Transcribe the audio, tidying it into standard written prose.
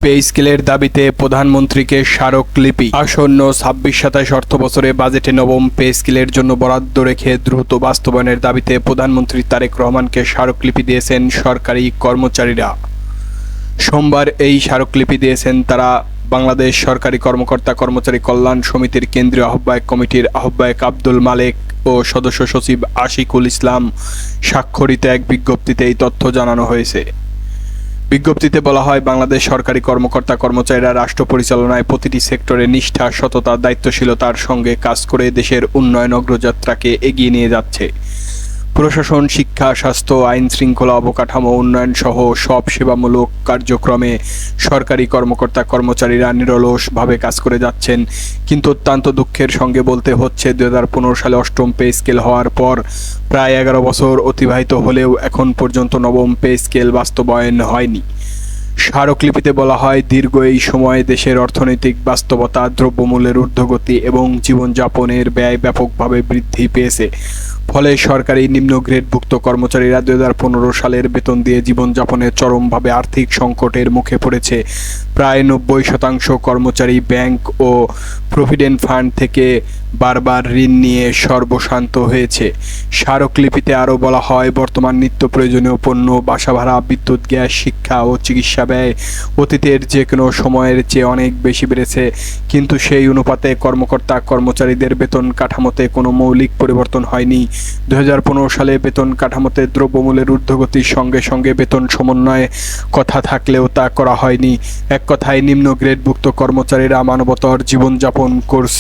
Pay স্কেলের দাবিতে প্রধানমন্ত্রীকে স্মারকলিপি। আসন্ন ২৬-২৭ অর্থবছরে বাজেটে নবম পে স্কেলের জন্য বরাদ্দ রেখে দ্রুত বাস্তবায়নের দাবিতে প্রধানমন্ত্রী তারেক রহমানকে স্মারকলিপি দিয়েছেন সরকারি কর্মচারীরা। সোমবার এই স্মারকলিপি দিয়েছেন তারা। বাংলাদেশ সরকারি কর্মকর্তা কর্মচারী কল্যাণ সমিতির কেন্দ্রীয় আহ্বায়ক কমিটির আহ্বায়ক আব্দুল মালেক ও সদস্য সচিব আশিকুল ইসলাম স্বাক্ষরিত এক বিজ্ঞপ্তিতে এই তথ্য জানানো হয়েছে। বিজ্ঞপ্তিতে বলা হয়, বাংলাদেশ সরকারি কর্মকর্তা কর্মচারীরা রাষ্ট্র পরিচালনায় প্রতিটি সেক্টরে নিষ্ঠা, সততা, দায়িত্বশীলতার সঙ্গে কাজ করে দেশের উন্নয়ন অগ্রযাত্রাকে এগিয়ে নিয়ে যাচ্ছে। প্রশাসন, শিক্ষা, স্বাস্থ্য, আইন শৃঙ্খলা, অবকাঠামো উন্নয়ন সহ সব সেবামূলক কার্যক্রমে সরকারি কর্মকর্তা কর্মচারীরা নিরলসভাবে কাজ করে যাচ্ছেন। কিন্তু অত্যন্ত দুঃখের সঙ্গে বলতে হচ্ছে, ২০১৫ সালে অষ্টম পে স্কেল হওয়ার পর প্রায় ১১ বছর অতিবাহিত হলেও এখন পর্যন্ত নবম পে স্কেল বাস্তবায়ন হয়নি। স্মারকলিপিতে বলা হয়, দীর্ঘ এই সময়ে দেশের অর্থনৈতিক বাস্তবতা, দ্রব্যমূল্যের ঊর্ধ্বগতি এবং জীবনযাপনের ব্যয় ব্যাপকভাবে বৃদ্ধি পেয়েছে। ফলে সরকারি নিম্ন গ্রেডভুক্ত কর্মচারীরা ২০১৫ সালের বেতন দিয়ে জীবনযাপনে চরমভাবে আর্থিক সংকটের মুখে পড়েছে। প্রায় ৯০% কর্মচারী ব্যাংক ও প্রভিডেন্ট ফান্ড থেকে বারবার ঋণ নিয়ে সর্বশান্ত হয়েছে। স্মারকলিপিতে আরও বলা হয়, বর্তমান নিত্য প্রয়োজনীয় পণ্য, বাসা ভাড়া, বিদ্যুৎ, গ্যাস, শিক্ষা ও চিকিৎসা ব্যয় অতীতের যে কোনো সময়ের চেয়ে অনেক বেশি বেড়েছে। কিন্তু সেই অনুপাতে কর্মকর্তা কর্মচারীদের বেতন কাঠামোতে কোনো মৌলিক পরিবর্তন হয়নি। ২০১৫ সালে বেতন কাঠামোতে দ্রব্যমূল্যের ঊর্ধ্বগতির সঙ্গে সঙ্গে বেতন সমন্বয়ে কথা থাকলেও তা করা হয়নি। এক কথায় নিম্ন গ্রেডভুক্ত কর্মচারীরা মানবতর জীবনযাপন করছে।